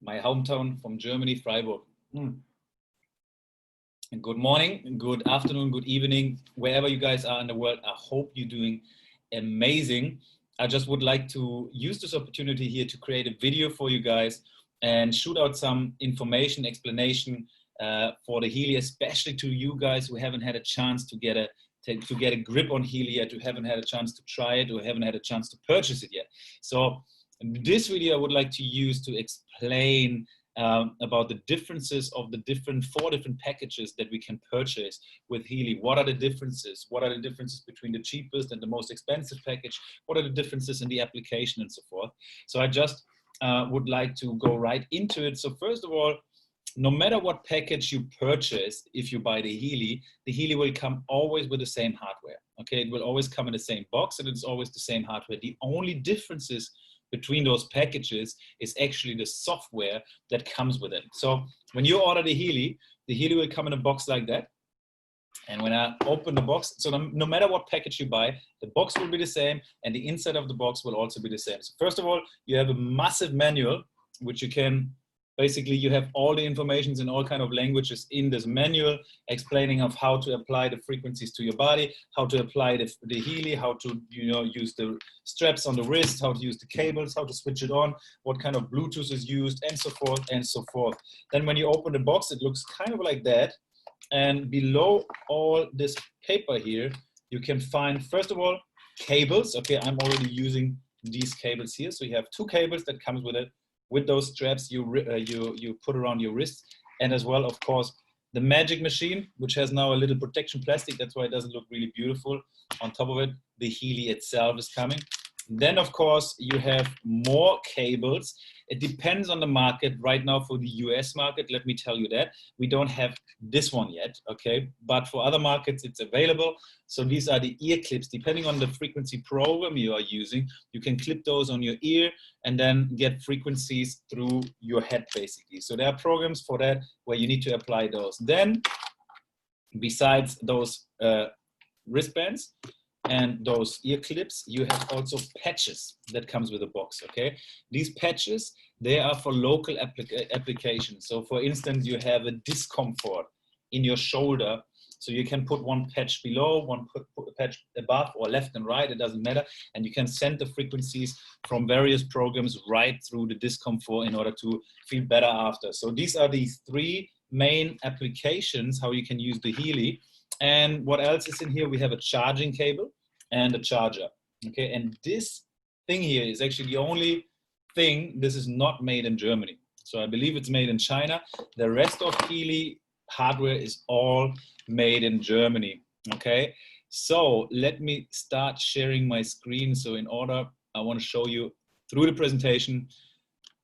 my hometown from Germany, Freiburg. And good morning, good afternoon, good evening, wherever you guys are in the world. I hope you're doing amazing. I just would like to use this opportunity here to create a video for you guys and shoot out some information, explanation for the Healy, especially to you guys who haven't had a chance to get a grip on Healy yet, who haven't had a chance to try it, or haven't had a chance to purchase it yet. So this video I would like to use to explain about the differences of the four different packages that we can purchase with Healy. What are the differences? What are the differences between the cheapest and the most expensive package? What are the differences in the application and so forth? So I just would like to go right into it. So first of all, no matter what package you purchase, if you buy the Healy will come always with the same hardware. Okay, it will always come in the same box and it's always the same hardware. The only differences between those packages is actually the software that comes with it. So when you order the Healy will come in a box like that. And when I open the box, so no matter what package you buy, the box will be the same and the inside of the box will also be the same. So first of all, you have a massive manual, which you can, basically you have all the informations in all kind of languages in this manual, explaining of how to apply the frequencies to your body, how to apply the Healy, how to use the straps on the wrist, how to use the cables, how to switch it on, what kind of Bluetooth is used, and so forth and so forth. Then when you open the box, it looks kind of like that. And below all this paper here, you can find, first of all, cables. Okay, I'm already using these cables here. So you have two cables that comes with it. With those straps you put around your wrist, and as well, of course, the magic machine, which has now a little protection plastic. That's why it doesn't look really beautiful. On top of it, the Healy itself is coming. Then, of course, you have more cables. It depends on the market. Right now, for the US market, let me tell you that we don't have this one yet, okay? But for other markets, it's available. So these are the ear clips. Depending on the frequency program you are using, you can clip those on your ear and then get frequencies through your head, basically. So there are programs for that where you need to apply those. Then, besides those wristbands and those ear clips, you have also patches that comes with a box, okay? These patches, they are for local applications. So for instance, you have a discomfort in your shoulder, so you can put one patch below, one patch above, or left and right, it doesn't matter. And you can send the frequencies from various programs right through the discomfort in order to feel better after. So these are the three main applications, how you can use the Healy. And what else is in here? We have a charging cable and a charger, okay? And this thing here is actually the only thing, this is not made in Germany. So I believe it's made in China. The rest of Healy hardware is all made in Germany, okay? So let me start sharing my screen. So in order, I want to show you through the presentation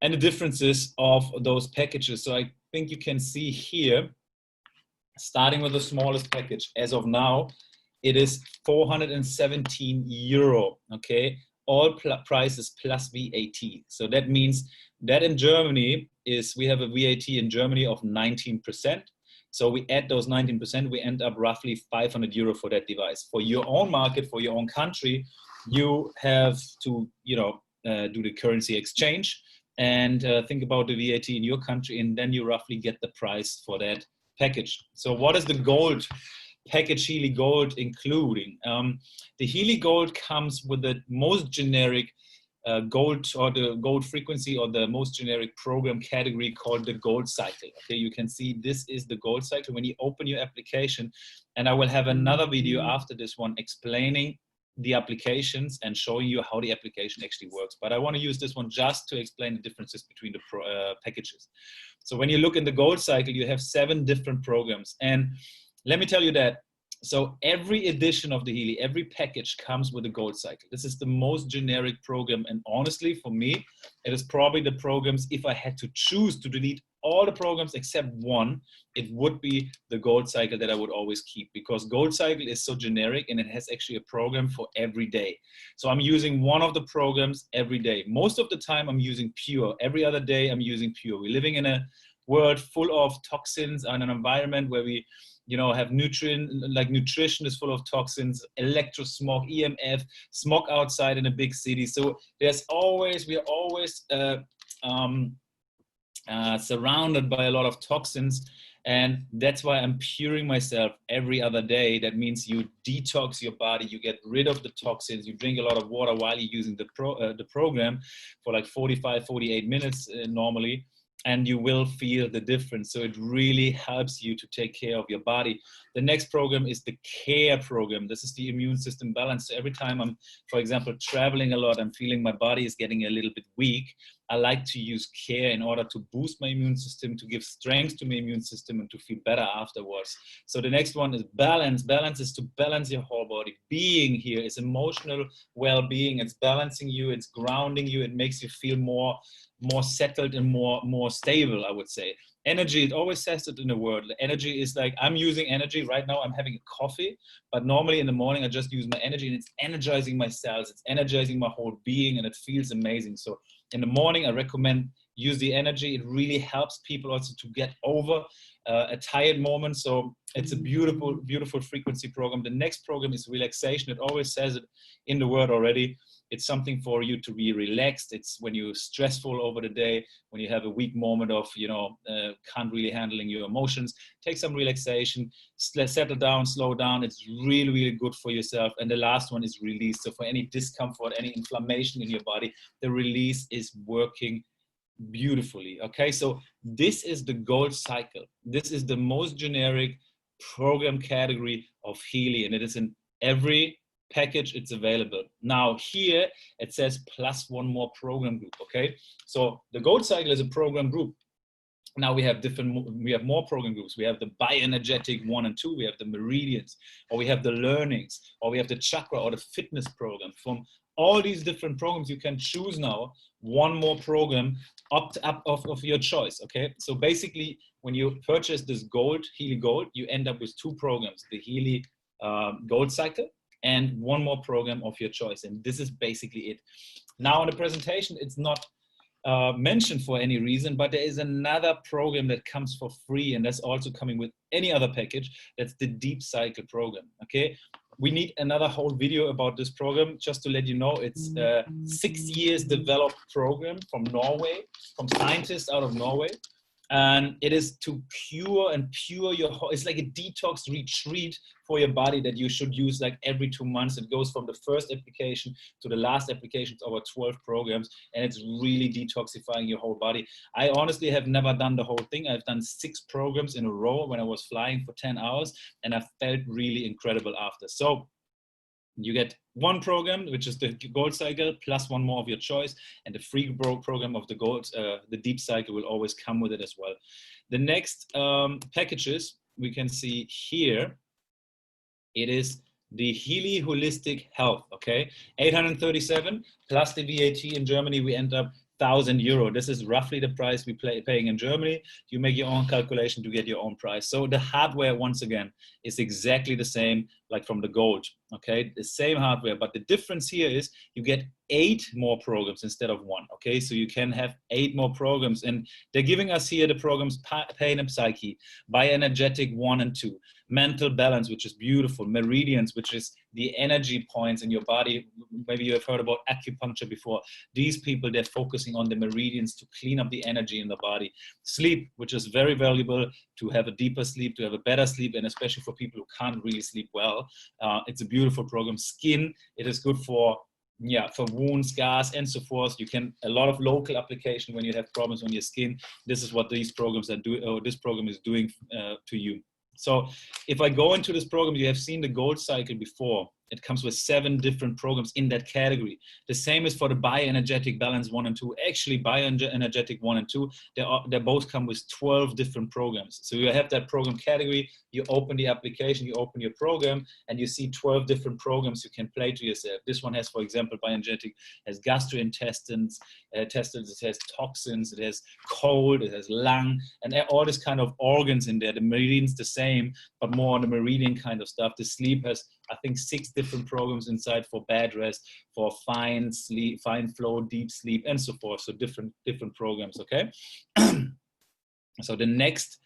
and the differences of those packages. So I think you can see here, starting with the smallest package, as of now, it is 417 euro, okay? All prices plus VAT. So that means that in Germany we have a VAT in Germany of 19%. So we add those 19%, we end up roughly 500 euro for that device. For your own market, for your own country, you have to, do the currency exchange and think about the VAT in your country, and then you roughly get the price for that package. So what is the gold package Healy Gold including? The Healy Gold comes with the most generic gold, or the gold frequency, or the most generic program category called the gold cycle. Okay, you can see this is the gold cycle when you open your application, and I will have another video after this one explaining the applications and showing you how the application actually works. But I want to use this one just to explain the differences between the packages. So when you look in the gold cycle, you have 7 different programs. And let me tell you that, so every edition of the Healy, every package comes with a gold cycle. This is the most generic program. And honestly, for me, it is probably the programs, if I had to choose to delete all the programs except one, it would be the gold cycle that I would always keep, because gold cycle is so generic and it has actually a program for every day. So I'm using one of the programs every day. Most of the time I'm using pure. Every other day I'm using pure. We're living in a world full of toxins and an environment where we have nutrition is full of toxins, electrosmog, EMF, smog outside in a big city. So we are always surrounded by a lot of toxins. And that's why I'm puring myself every other day. That means you detox your body, you get rid of the toxins, you drink a lot of water while you're using the program for like 45, 48 minutes normally, and you will feel the difference. So it really helps you to take care of your body. The next program is the care program. This is the immune system balance. So every time I'm, for example, traveling a lot, I'm feeling my body is getting a little bit weak, I like to use care in order to boost my immune system, to give strength to my immune system, and to feel better afterwards. So the next one is balance. Balance is to balance your whole body. Being here is emotional well-being. It's balancing you, it's grounding you, it makes you feel more settled and more stable, I would say. Energy, it always says it in the word. Energy is like, I'm using energy right now, I'm having a coffee, but normally in the morning I just use my energy, and it's energizing my cells, it's energizing my whole being, and it feels amazing. So in the morning, I recommend use the energy. It really helps people also to get over a tired moment. So it's a beautiful, beautiful frequency program. The next program is relaxation. It always says it in the word already. It's something for you to be relaxed. It's when you're stressful over the day, when you have a weak moment of, can't really handling your emotions, take some relaxation, settle down, slow down. It's really, really good for yourself. And the last one is release. So for any discomfort, any inflammation in your body, the release is working beautifully. Okay, so this is the gold cycle. This is the most generic program category of Healy, and it is in every package it's available. Now here it says plus one more program group. Okay, so the gold cycle is a program group. Now we have more program groups. We have the bioenergetic 1 and 2, we have the meridians, or we have the learnings, or we have the chakra or the fitness program. From all these different programs, you can choose now one more program up of your choice. Okay, so basically when you purchase this Healy Gold, you end up with two programs, the Healy Gold Cycle and one more program of your choice. And this is basically it. Now in the presentation, it's not mentioned for any reason, but there is another program that comes for free, and that's also coming with any other package. That's the Deep Cycle program. Okay, we need another whole video about this program. Just to let you know, it's a 6 years developed program from Norway, from scientists out of Norway. And it is to cure and pure your whole, it's like a detox retreat for your body that you should use like every 2 months. It goes from the first application to the last application, over 12 programs, and it's really detoxifying your whole body. I honestly have never done the whole thing. I've done 6 programs in a row when I was flying for 10 hours, and I felt really incredible after. So you get one program, which is the Gold Cycle, plus one more of your choice, and the free program of the Deep Cycle will always come with it as well. The next packages we can see here, it is the Healy Holistic Health, okay? 837 plus the VAT in Germany, we end up €1,000. This is roughly the price we paying in Germany. You make your own calculation to get your own price. So the hardware, once again, is exactly the same like from the Gold, okay? The same hardware, but the difference here is you get 8 more programs instead of 1, okay? So you can have 8 more programs, and they're giving us here the programs Pain and Psyche, Bioenergetic 1 and 2, Mental Balance, which is beautiful, Meridians, which is the energy points in your body. Maybe you have heard about acupuncture before. These people, they're focusing on the meridians to clean up the energy in the body. Sleep, which is very valuable to have a deeper sleep, to have a better sleep, and especially for people who can't really sleep well. It's a beautiful program. Skin, it is good for wounds, scars, and so forth. You can, a lot of local application when you have problems on your skin. This is what these programs are doing, or this program is doing to you. So if I go into this program, you have seen the Gold Cycle before. It comes with 7 different programs in that category. The same is for the Bioenergetic Balance 1 and 2. Actually, Bioenergetic 1 and 2, they both come with 12 different programs. So you have that program category, you open the application, you open your program, and you see 12 different programs you can play to yourself. This one has, for example, Bioenergetic has gastrointestines, it has toxins, it has cold, it has lung, and all this kind of organs in there. The meridian's the same, but more on the meridian kind of stuff. The sleep has, I think, 6 different programs inside for bed rest, for fine sleep, fine flow, deep sleep, and so forth. So different programs, okay? So the next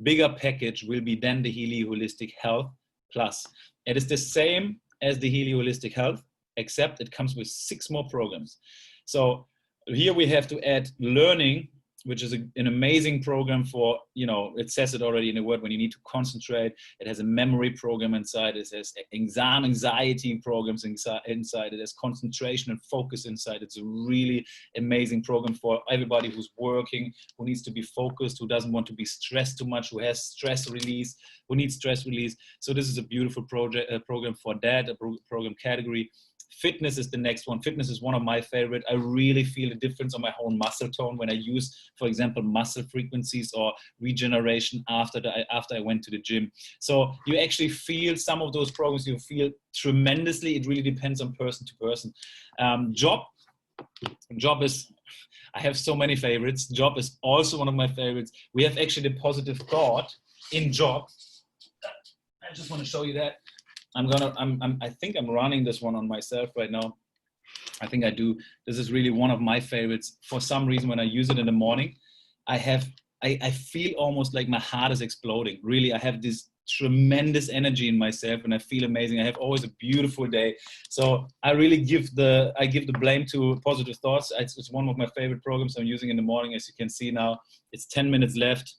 bigger package will be then the Healy Holistic Health Plus. It is the same as the Healy Holistic Health, except it comes with 6 more programs. So here we have to add learning which is an amazing program for, you know, it says it already in the word, when you need to concentrate. It has a memory program inside. It has anxiety programs inside. It has concentration and focus inside. It's a really amazing program for everybody who's working, who needs to be focused, who doesn't want to be stressed too much, who has stress release, who needs stress release. So this is a beautiful program for that, a program category. Fitness is the next one. Fitness is one of my favorite. I really feel the difference on my whole muscle tone when I use, for example, muscle frequencies or regeneration after I went to the gym. So you actually feel some of those programs, you feel tremendously. It really depends on person to person. Job is, I have so many favorites. Job is also one of my favorites. We have actually the positive thought in Job. I just want to show you that. I think I'm running this one on myself right now. I think I do. This is really one of my favorites. For some reason, when I use it in the morning, I feel almost like my heart is exploding. Really, I have this tremendous energy in myself and I feel amazing. I have always a beautiful day. So I really give the blame to Positive Thoughts. It's one of my favorite programs I'm using in the morning. As you can see now, it's 10 minutes left.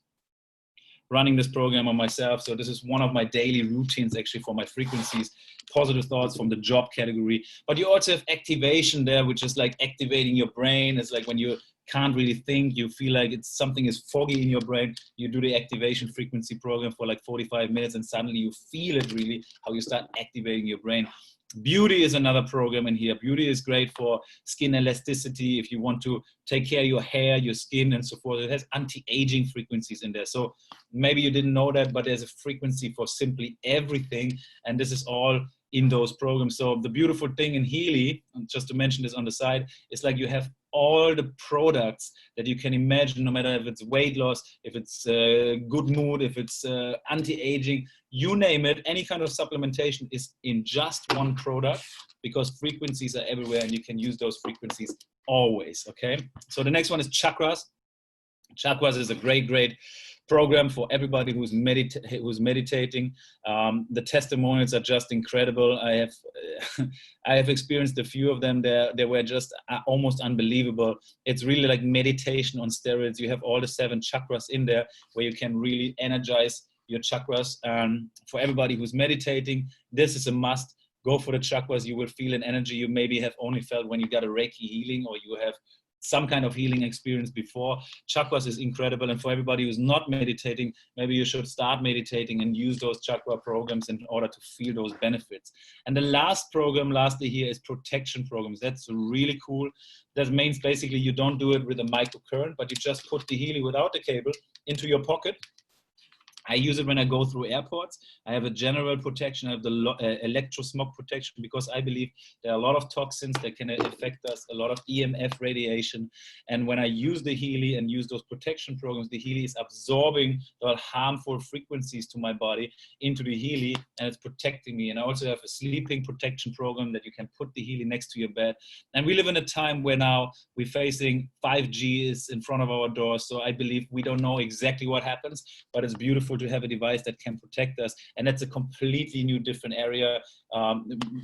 Running this program on myself. So this is one of my daily routines actually for my frequencies. Positive Thoughts from the Job category. But you also have activation there, which is like activating your brain. It's like when you can't really think, you feel like something is foggy in your brain, you do the activation frequency program for like 45 minutes and suddenly you feel it really, how you start activating your brain. Beauty is another program in here. Beauty is great for skin elasticity. If you want to take care of your hair, your skin and so forth, it has anti-aging frequencies in there. So maybe you didn't know that, but there's a frequency for simply everything. And this is all in those programs. So the beautiful thing in Healy, just to mention this on the side, is like you have all the products that you can imagine, no matter if it's weight loss, if it's good mood, if it's anti-aging, you name it, any kind of supplementation is in just one product, because frequencies are everywhere and you can use those frequencies always, okay? So the next one is chakras. Chakras is a great program for everybody who's meditating. The testimonials are just incredible. I have experienced a few of them. They were just almost unbelievable. It's really like meditation on steroids. You have all the 7 chakras in there where you can really energize your chakras. For everybody who's meditating, this is a must. Go for the chakras. You will feel an energy you maybe have only felt when you got a Reiki healing or you have some kind of healing experience before. Chakras is incredible. And for everybody who's not meditating, maybe you should start meditating and use those chakra programs in order to feel those benefits. And the last program, lastly here, is protection programs. That's really cool. That means basically you don't do it with a microcurrent, but you just put the Healy without the cable into your pocket. I use it when I go through airports. I have a general protection. I have the electro-smog protection, because I believe there are a lot of toxins that can affect us, a lot of EMF radiation. And when I use the Healy and use those protection programs, the Healy is absorbing the harmful frequencies to my body into the Healy, and it's protecting me. And I also have a sleeping protection program that you can put the Healy next to your bed. And we live in a time where now we're facing 5G is in front of our doors. So I believe we don't know exactly what happens, but it's beautiful to have a device that can protect us. And that's a completely new, different area,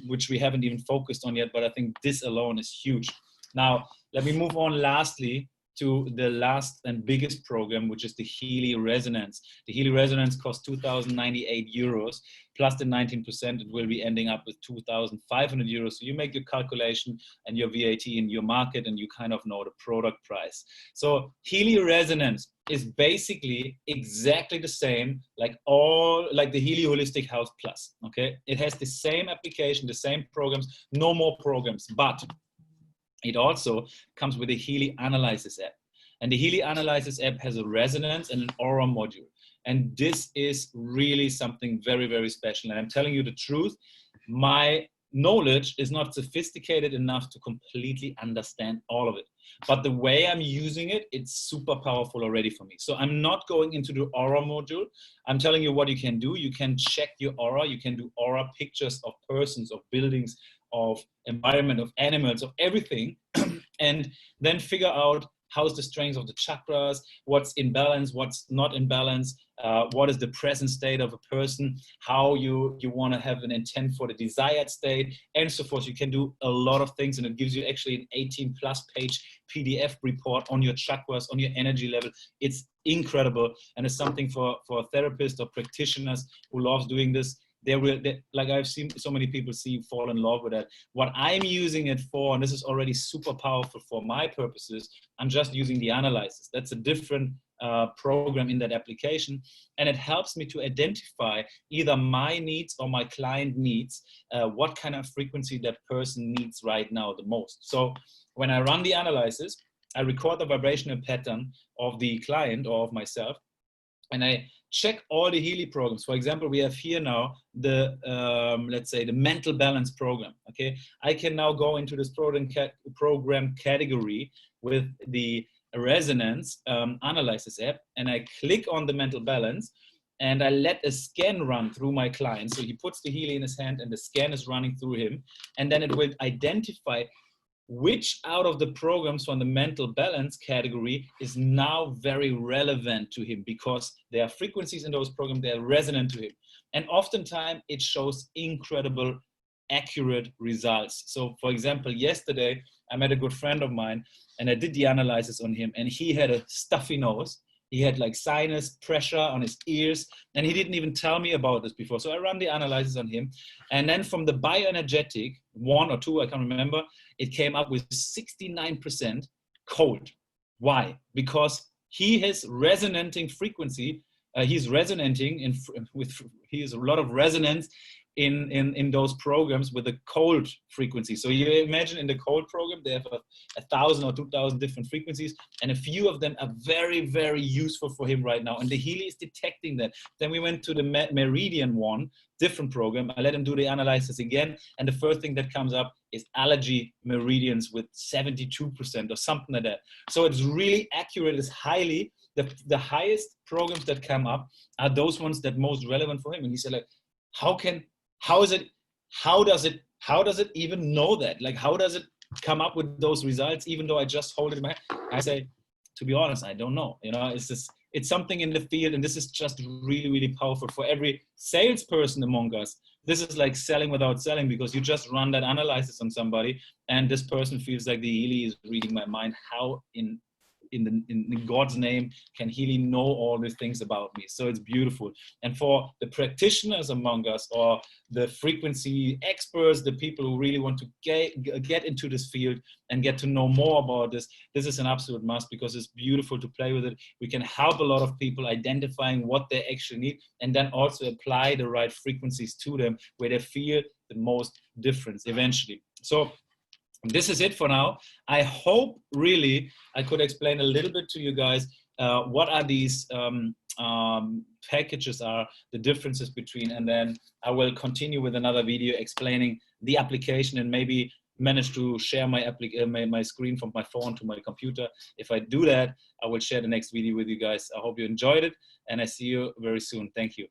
which we haven't even focused on yet, but I think this alone is huge. Now, let me move on lastly to the last and biggest program, which is the Healy Resonance. The Healy Resonance costs 2,098 euros, plus the 19%, it will be ending up with 2,500 euros. So you make your calculation and your VAT in your market, and you kind of know the product price. So Healy Resonance is basically exactly the same like the Healy Holistic Health Plus, okay? It has the same application, the same programs, no more programs, but it also comes with a Healy Analysis app. And the Healy Analysis app has a resonance and an aura module. And this is really something very, very special. And I'm telling you the truth, my knowledge is not sophisticated enough to completely understand all of it. But the way I'm using it, it's super powerful already for me. So I'm not going into the aura module. I'm telling you what you can do. You can check your aura. You can do aura pictures of persons, of buildings, of environment, of animals, of everything, and then figure out how's the strength of the chakras, what's in balance, what's not in balance, what is the present state of a person, how you want to have an intent for the desired state, and so forth. You can do a lot of things, and it gives you actually an 18+ page PDF report on your chakras, on your energy level. It's incredible, and it's something for therapists or practitioners who loves doing this. Like I've seen so many people fall in love with that. What I'm using it for, and this is already super powerful for my purposes, I'm just using the analysis. That's a different program in that application, and it helps me to identify either my needs or my client needs, what kind of frequency that person needs right now the most. So when I run the analysis, I record the vibrational pattern of the client or of myself, and I check all the Healy programs. For example, we have here now the, let's say, the mental balance program. Okay, I can now go into this program category with the Resonance analysis app, and I click on the mental balance, and I let a scan run through my client. So he puts the Healy in his hand, and the scan is running through him, and then it will identify which out of the programs from the mental balance category is now very relevant to him, because there are frequencies in those programs that are resonant to him. And oftentimes it shows incredible accurate results. So for example, yesterday I met a good friend of mine, and I did the analysis on him, and he had a stuffy nose. He had like sinus pressure on his ears, and he didn't even tell me about this before. So I ran the analysis on him, and then from the bioenergetic, 1 or 2, I can't remember, it came up with 69% cold. Why? Because he has resonating frequency. He's resonating he has a lot of resonance in those programs with a cold frequency. So you imagine in the cold program, they have 1,000 or 2,000 different frequencies, and a few of them are very, very useful for him right now. And the Healy is detecting that. Then we went to the Meridian one, different program. I let him do the analysis again. And the first thing that comes up is allergy meridians with 72% or something like that. So it's really accurate. It's highly, the highest programs that come up are those ones that most relevant for him. And he said, like, how does it even know that? Like, how does it come up with those results, even though I just hold it in my hand? I say, to be honest, I don't know. You know, it's something in the field, and this is just really, really powerful for every salesperson among us. This is like selling without selling, because you just run that analysis on somebody, and this person feels like the Healy is reading my mind. How in God's name can Healy know all these things about me? So it's beautiful. And for the practitioners among us, or the frequency experts, the people who really want to get into this field and get to know more about this, this is an absolute must, because it's beautiful to play with it. We can help a lot of people identifying what they actually need, and then also apply the right frequencies to them where they feel the most difference eventually. So this is it for now. I hope really I could explain a little bit to you guys what are these packages, are the differences between, and then I will continue with another video explaining the application, and maybe manage to share my screen from my phone to my computer. If I do that, I will share the next video with you guys. I hope you enjoyed it, and I see you very soon. Thank you.